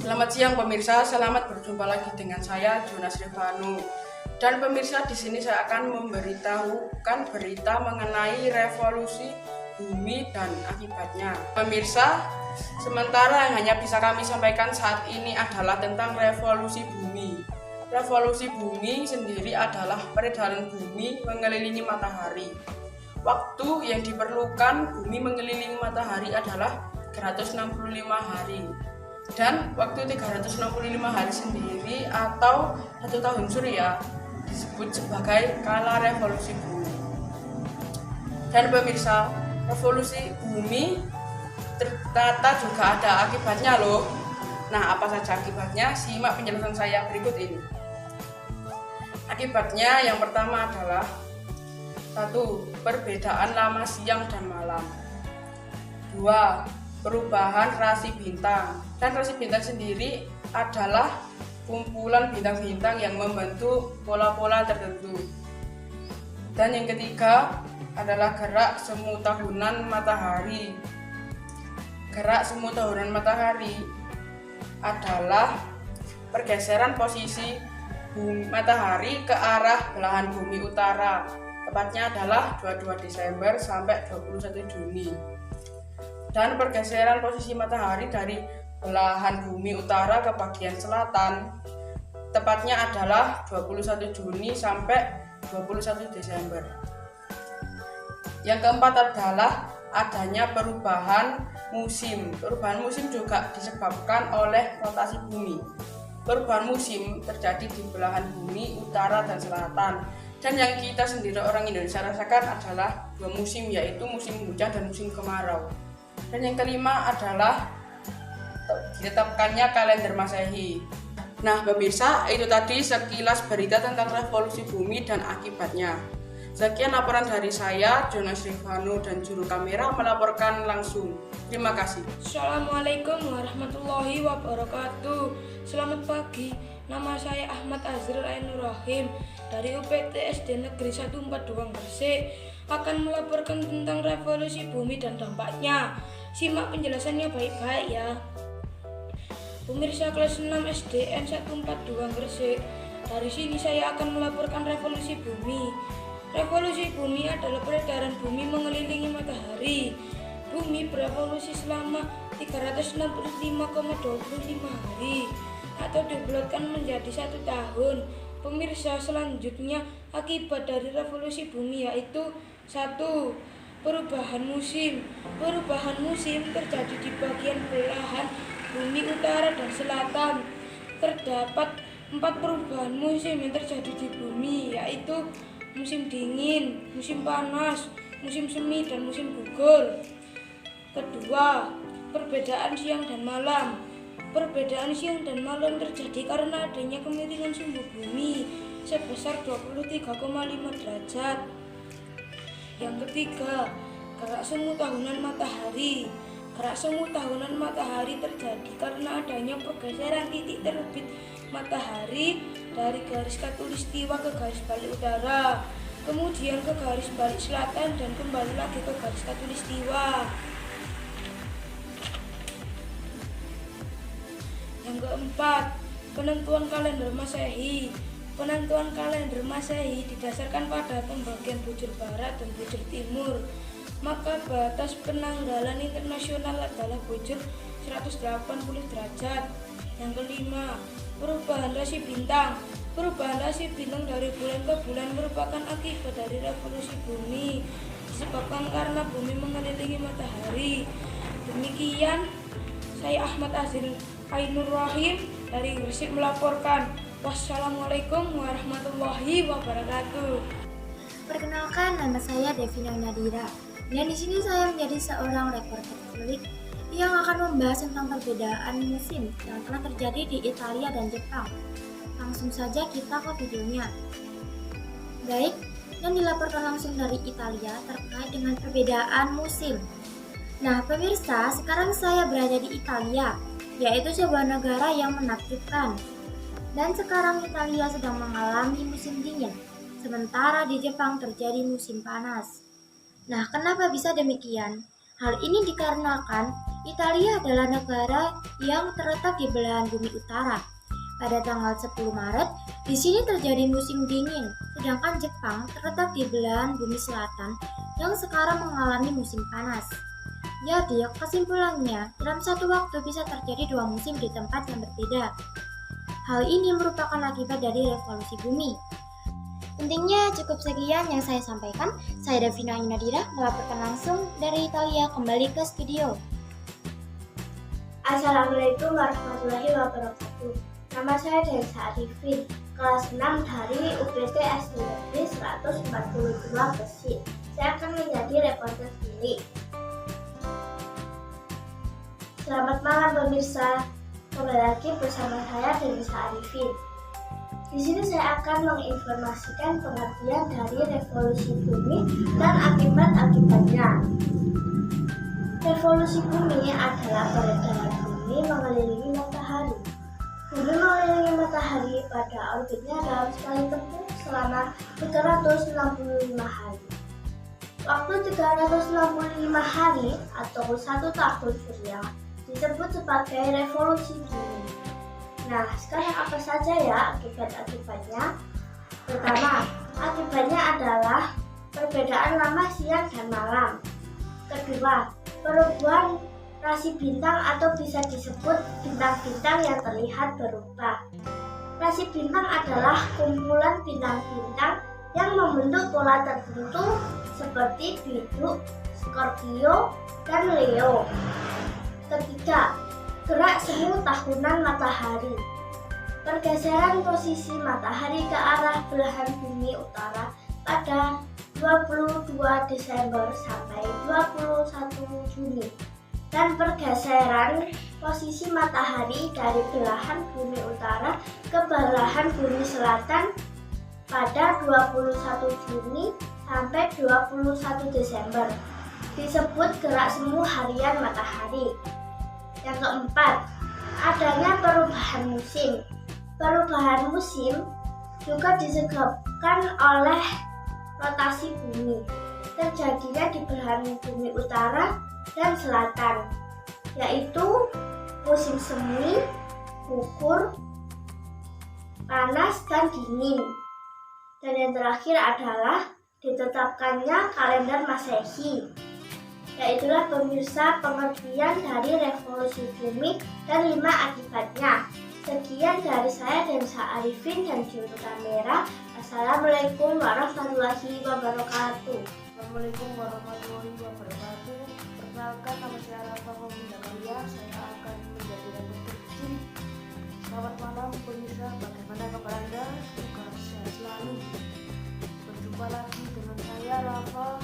Selamat siang pemirsa, selamat berjumpa lagi dengan saya Jonas Revanu. Dan pemirsa, di sini saya akan memberitahukan berita mengenai revolusi bumi dan akibatnya. Pemirsa, sementara yang hanya bisa kami sampaikan saat ini adalah tentang revolusi bumi. Revolusi bumi sendiri adalah peredaran bumi mengelilingi matahari. Waktu yang diperlukan bumi mengelilingi matahari adalah 365 hari. Dan waktu 365 hari sendiri atau 1 tahun surya disebut sebagai kala revolusi bumi. Dan pemirsa, revolusi bumi ternyata juga ada akibatnya loh. Nah, apa saja akibatnya? Simak penjelasan saya berikut ini. Akibatnya yang pertama adalah 1. Perbedaan lama siang dan malam. 2. Perubahan rasi bintang. Dan rasi bintang sendiri adalah kumpulan bintang-bintang yang membentuk pola-pola tertentu. Dan yang ketiga adalah gerak semu tahunan matahari. Gerak semu tahunan matahari adalah pergeseran posisi matahari ke arah belahan bumi utara. Tepatnya adalah 22 Desember sampai 21 Juni. Dan pergeseran posisi matahari dari belahan bumi utara ke bagian selatan tepatnya adalah 21 Juni sampai 21 Desember. Yang keempat adalah adanya perubahan musim. Perubahan musim juga disebabkan oleh rotasi bumi. Perubahan musim terjadi di belahan bumi utara dan selatan. Dan yang kita sendiri orang Indonesia rasakan adalah 2 musim, yaitu musim hujan dan musim kemarau. Dan yang kelima adalah ditetapkannya kalender Masehi. Nah pemirsa, itu tadi sekilas berita tentang revolusi bumi dan akibatnya. Sekian laporan dari saya, Jonas Revanu, dan juru kamera melaporkan langsung. Terima kasih. Assalamualaikum warahmatullahi wabarakatuh. Selamat pagi, nama saya Ahmad Azril Ainur Rahim dari UPT SD Negeri 142 Gresik akan melaporkan tentang revolusi bumi dan dampaknya. Simak penjelasannya baik-baik ya. Pemirsa kelas 6 SDN 142 Gresik, dari sini saya akan melaporkan revolusi bumi. Revolusi bumi adalah peredaran bumi mengelilingi matahari. Bumi berevolusi selama 365,25 hari atau dibulatkan menjadi 1 tahun. Pemirsa, selanjutnya akibat dari revolusi bumi yaitu 1. Perubahan musim. Perubahan musim terjadi di bagian belahan bumi utara dan selatan. Terdapat 4 perubahan musim yang terjadi di bumi, yaitu musim dingin, musim panas, musim semi, dan musim gugur. Kedua, perbedaan siang dan malam. Perbedaan siang dan malam terjadi karena adanya kemiringan sumbu bumi sebesar 23,5 derajat. Yang ketiga, gerak semu tahunan matahari. Gerak semu tahunan matahari terjadi karena adanya pergeseran titik terbit matahari dari garis khatulistiwa ke garis balik utara, kemudian ke garis balik selatan dan kembali lagi ke garis khatulistiwa. Yang keempat, penentuan kalender Masehi. Penentuan kalender Masehi didasarkan pada pembagian bujur barat dan bujur timur. Maka batas penanggalan internasional adalah bujur 180 derajat. Yang kelima, perubahan rasi bintang. Perubahan rasi bintang dari bulan ke bulan merupakan akibat dari revolusi bumi, disebabkan karena bumi mengelilingi matahari. Demikian, saya Ahmad Azril Ainur Rahim dari Gresik melaporkan. Wassalamualaikum warahmatullahi wabarakatuh. Perkenalkan, nama saya Devina Nadira. Dan di sini saya menjadi seorang reporter cilik yang akan membahas tentang perbedaan musim yang telah terjadi di Italia dan Jepang. Langsung saja kita ke videonya. Baik, dan dilaporkan langsung dari Italia terkait dengan perbedaan musim. Nah, pemirsa, sekarang saya berada di Italia, yaitu sebuah negara yang menakjubkan. Dan sekarang Italia sedang mengalami musim dingin, sementara di Jepang terjadi musim panas. Nah, kenapa bisa demikian? Hal ini dikarenakan Italia adalah negara yang terletak di belahan bumi utara. Pada tanggal 10 Maret, di sini terjadi musim dingin, sedangkan Jepang terletak di belahan bumi selatan yang sekarang mengalami musim panas. Jadi, kesimpulannya, dalam satu waktu bisa terjadi dua musim di tempat yang berbeda. Hal ini merupakan akibat dari revolusi bumi. Intinya cukup sekian yang saya sampaikan. Saya Davina Inadira melaporkan langsung dari Italia kembali ke studio. Assalamualaikum warahmatullahi wabarakatuh. Nama saya Densa Arifin, kelas 6 dari UPT SD 142 Gresik. Saya akan menjadi reporter cilik. Selamat malam pemirsa, kembali lagi bersama saya Densa Arifin. Di sini saya akan menginformasikan pengertian dari revolusi bumi dan akibat-akibatnya. Revolusi bumi adalah peredaran bumi mengelilingi matahari. Bumi mengelilingi matahari pada orbitnya dalam sekali tempuh selama 365 hari. Waktu 365 hari atau 1 tahun surya disebut sebagai revolusi bumi. Nah, sekarang apa saja ya akibat-akibatnya? Pertama, akibatnya adalah perbedaan lama siang dan malam. Kedua, perubahan rasi bintang atau bisa disebut bintang-bintang yang terlihat berubah. Rasi bintang adalah kumpulan bintang-bintang yang membentuk pola tertentu seperti Bidu, Scorpio, dan Leo. Ketiga, gerak semu tahunan matahari. Pergeseran posisi matahari ke arah belahan bumi utara pada 22 Desember sampai 21 Juni dan pergeseran posisi matahari dari belahan bumi utara ke belahan bumi selatan pada 21 Juni sampai 21 Desember disebut gerak semu harian matahari. Yang keempat, adanya perubahan musim. Perubahan musim juga disebabkan oleh rotasi bumi, terjadinya di belahan bumi utara dan selatan, yaitu musim semi, gugur, panas, dan dingin. Dan yang terakhir adalah ditetapkannya kalender Masehi. Yaitulah pemirsa pengertian dari revolusi bumi dan 5 akibatnya. Sekian dari saya Densa Arifin dan juru kamera. Assalamualaikum warahmatullahi wabarakatuh. Assalamualaikum warahmatullahi wabarakatuh. Perkenalkan, nama saya Rafa Komindakalia. Saya akan menjadi reporter cilik. Selamat malam pemirsa, bagaimana kabar Anda? Semoga sehat selalu. Berjumpa lagi dengan saya Rafa.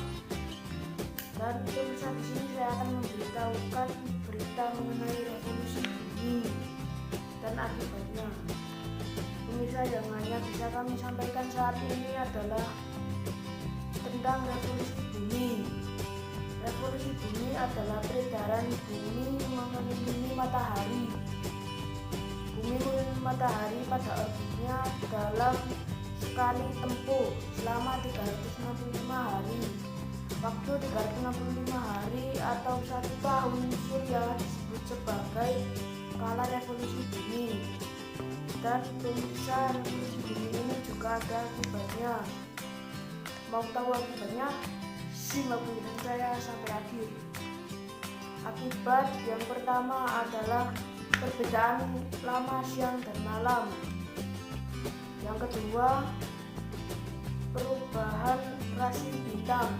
Dan pemirsa, di sini saya akan memberitahukan berita mengenai revolusi bumi dan akibatnya. Pemirsa, yang hanya bisa kami sampaikan saat ini adalah tentang revolusi bumi. Revolusi bumi adalah peredaran bumi mengelilingi matahari. Bumi mengelilingi matahari pada orbitnya dalam sekali tempuh selama 365 hari. Waktu 365 hari atau 1 tahun surya disebut sebagai skala revolusi bumi. Dan pemirsa, revolusi bumi ini juga ada akibatnya. Mau tahu akibatnya? Simak video saya sampai akhir. Akibat yang pertama adalah perbedaan lama siang dan malam. Yang kedua, perubahan rasi bintang.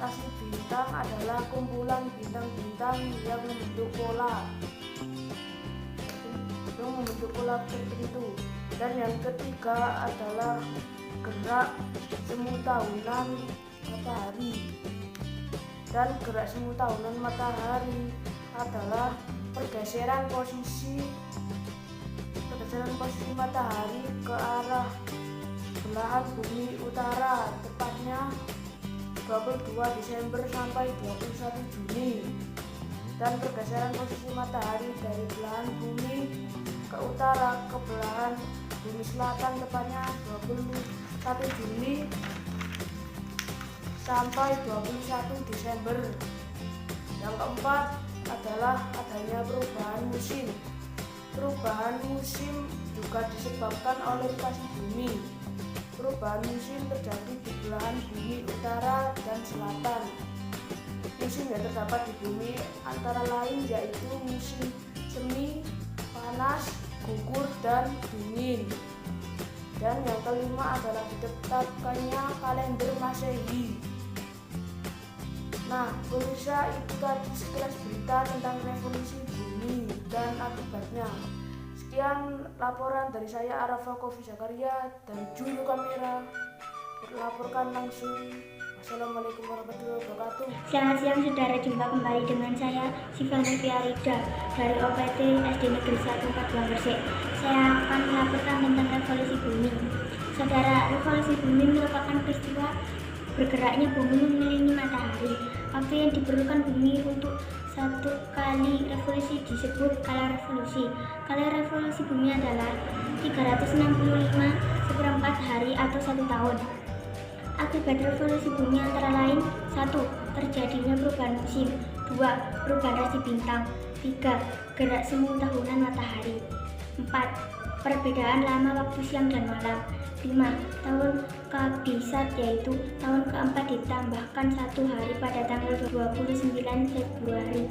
Rasi bintang adalah kumpulan bintang-bintang yang membentuk pola tertentu. Dan yang ketiga adalah gerak semu tahunan matahari. Dan gerak semu tahunan matahari adalah pergeseran posisi matahari ke arah belahan bumi utara, tepatnya 22 Desember sampai 21 Juni. Dan pergeseran posisi matahari dari belahan bumi ke utara ke belahan bumi selatan, tepatnya 21 Juni sampai 21 Desember. Yang keempat, adalah adanya perubahan musim. Perubahan musim juga disebabkan oleh rotasi bumi. Perubahan musim terjadi di belahan bumi utara dan selatan. Musim yang terdapat di bumi antara lain yaitu musim semi, panas, gugur, dan dingin. Dan yang kelima adalah ditetapkannya kalender Masehi. Nah, pemirsa, itu tadi sekilas berita tentang revolusi bumi dan akibatnya. Sekian laporan dari saya Arafa Kofi Zakaria dan juru kamera melaporkan langsung. Wassalamualaikum warahmatullahi wabarakatuh. Selamat siang saudara, jumpa kembali dengan saya Siva Noviarida dari OPT SD Negeri 1 Paduan Gresik. Saya akan melaporkan tentang revolusi bumi. Saudara, revolusi bumi merupakan peristiwa bergeraknya bumi mengelilingi matahari. Waktu yang diperlukan bumi untuk satu kali revolusi disebut kala revolusi. Kala revolusi bumi adalah 365 hari atau 1 tahun. Akibat revolusi bumi antara lain: 1. Terjadinya perubahan musim. 2. Perubahan rasi bintang. 3. Gerak semu tahunan matahari. 4. Perbedaan lama waktu siang dan malam. 5. Tahun kabisat, yaitu tahun keempat ditambahkan 1 hari pada tanggal 29 Februari.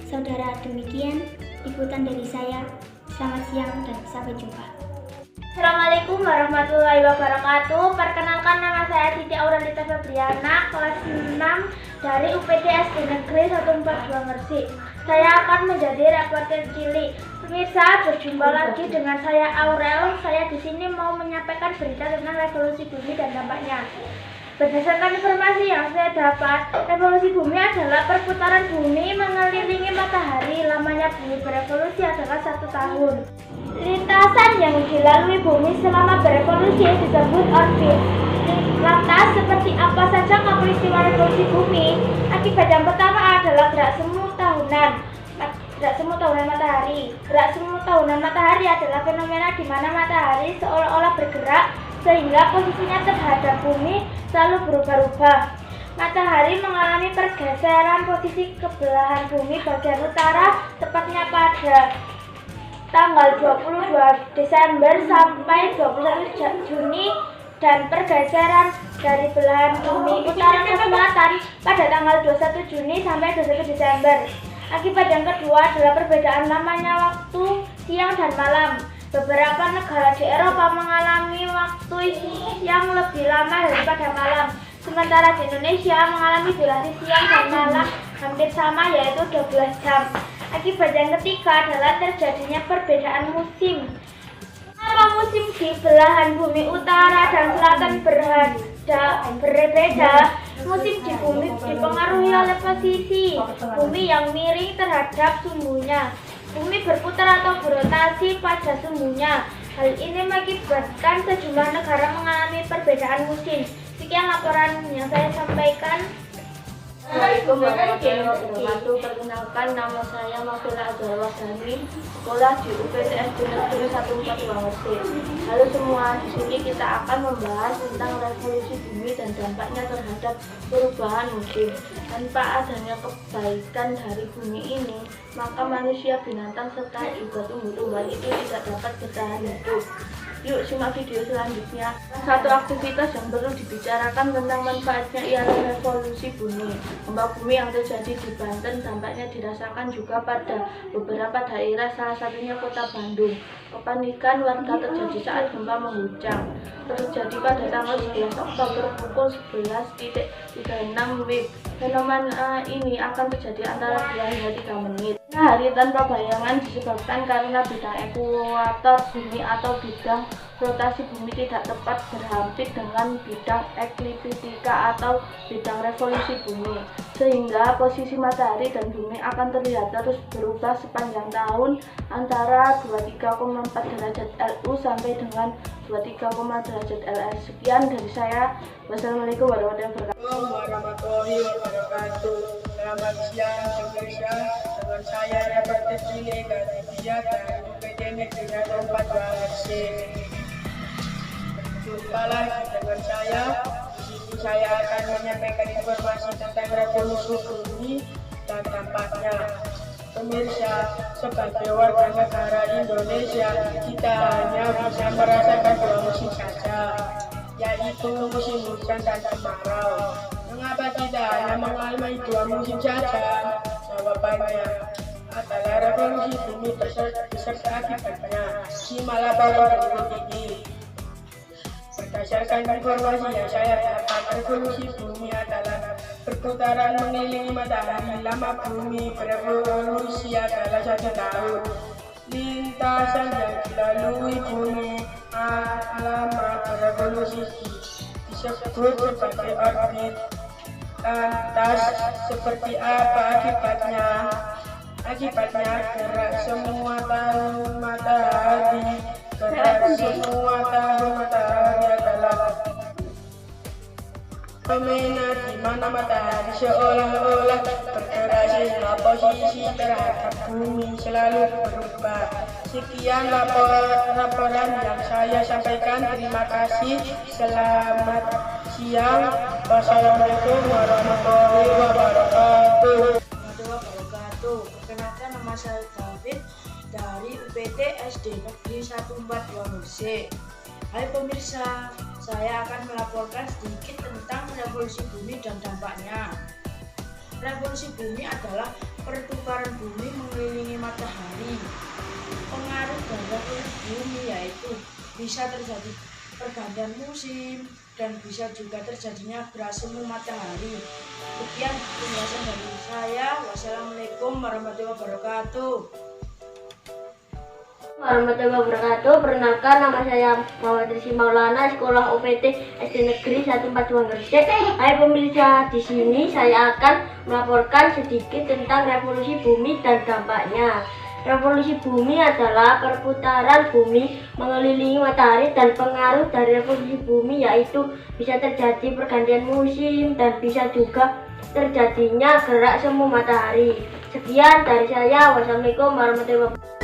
Saudara, demikian liputan dari saya. Selamat siang dan sampai jumpa. Assalamualaikum warahmatullahi wabarakatuh. Perkenalkan, nama saya Siti Aurelita Febriana, kelas 6 dari UPT SD Negeri 1 Paduan Gresik. Saya akan menjadi reporter cilik. Pemirsa, berjumpa lagi dengan saya Aurel. Saya di sini mau menyampaikan berita tentang revolusi bumi dan dampaknya. Berdasarkan informasi yang saya dapat, revolusi bumi adalah perputaran bumi mengelilingi matahari. Lamanya bumi berevolusi adalah 1 tahun. Lintasan yang dilalui bumi selama berevolusi disebut orbit. Lantas, seperti apa saja peristiwa revolusi bumi? Akibat yang pertama adalah gerak semu tahunan. Gerak semu tahunan matahari. Gerak semu tahunan matahari adalah fenomena di mana matahari seolah-olah bergerak sehingga posisinya terhadap bumi selalu berubah-ubah. Matahari mengalami pergeseran posisi ke belahan bumi bagian utara, tepatnya pada tanggal 22 Desember sampai 21 Juni, dan pergeseran dari belahan bumi utara ke selatan pada tanggal 21 Juni sampai 21 Desember. Akibat yang kedua adalah perbedaan lamanya waktu siang dan malam. Beberapa negara di Eropa mengalami waktu yang lebih lama daripada malam, sementara di Indonesia mengalami durasi siang dan malam hampir sama, yaitu 12 jam. Akibat yang ketiga adalah terjadinya perbedaan musim. Karena musim di belahan bumi utara dan selatan berbeda, musim di bumi dipengaruhi oleh posisi bumi yang miring terhadap sumbunya. Bumi berputar atau berotasi pada sumbunya. Hal ini mengakibatkan sejumlah negara mengalami perbedaan musim. Sekian laporan yang saya sampaikan. Assalamualaikum warahmatullahi wabarakatuh. Perkenalkan, nama saya Mafila Azhar Wasani, sekolah di UPT SD Negeri 1 Paduan Gresik. Halo semua, di sini kita akan membahas tentang revolusi bumi dan dampaknya terhadap perubahan musim. Tanpa adanya kebaikan dari bumi ini, maka manusia, binatang, serta juga tumbuh-tumbuhan itu tidak dapat bertahan hidup. Yuk simak video selanjutnya. Satu aktivitas yang perlu dibicarakan tentang manfaatnya ialah revolusi bumi. Gempa bumi yang terjadi di Banten dampaknya dirasakan juga pada beberapa daerah, salah satunya kota Bandung. Kepanikan warga terjadi saat gempa mengguncang. Terjadi pada tanggal 11 Oktober pukul 11.36 WIB. Fenomena ini akan terjadi antara 2 hingga 3 menit. Hari tanpa bayangan disebabkan karena bidang ekuator bumi atau bidang rotasi bumi tidak tepat berhampir dengan bidang ekliptika atau bidang revolusi bumi, sehingga posisi matahari dan bumi akan terlihat terus berubah sepanjang tahun antara 23,4 derajat LU sampai dengan 23, derajat LS. Sekian dari saya. Wassalamualaikum warahmatullahi wabarakatuh. Selamat siang pemirsa, dengan saya reporter cilik Gadisia dari UPT Negeri 1 Paduan Gresik. Jumpa lagi dengan saya. Di sini saya akan menyampaikan informasi tentang revolusi bumi dan dampaknya. Pemirsa, sebagai warga negara Indonesia, kita hanya bisa merasakan dua musim saja, yaitu musim hujan dan kemarau. Mengapa kita hanya mengalami dua musim saja? Jawabannya adalah revolusi bumi beserta akibatnya. Simak laporan berikut ini. Berdasarkan informasi yang saya dapat, revolusi bumi adalah perputaran mengelilingi matahari. Lama bumi berevolusi adalah 1 tahun. Lintasan yang dilalui bumi lama berevolusi disebut sebagai orbit. Lantas, seperti apa akibatnya? Akibatnya gerak semua tahun matahari. Gerak semua tahun matahari adalah fenomena di mana matahari seolah-olah bergerak sehingga posisi terhadap bumi selalu berubah. Sekian laporan yang saya sampaikan. Terima kasih. Selamat siang. Wassalamualaikum warahmatullahi wabarakatuh. Perkenalkan, nama saya David dari UPT SD Negeri 142 C. Hai pemirsa, saya akan melaporkan sedikit tentang revolusi bumi dan dampaknya. Revolusi bumi adalah pertukaran bumi mengelilingi matahari. Pengaruh dari revolusi bumi yaitu bisa terjadi pergantian musim dan bisa juga terjadinya gerak semu matahari. Sekian penjelasan dari saya. Wassalamualaikum warahmatullahi wabarakatuh. Warahmatullahi wabarakatuh. Perkenalkan, nama saya Muhammad Rizky Maulana, sekolah UPT SD Negeri 142 Gresik. Hai pemirsa, di sini saya akan melaporkan sedikit tentang revolusi bumi dan dampaknya. Revolusi bumi adalah perputaran bumi mengelilingi matahari, dan pengaruh dari revolusi bumi yaitu bisa terjadi pergantian musim dan bisa juga terjadinya gerak semu matahari. Sekian dari saya. Wassalamualaikum warahmatullahi wabarakatuh.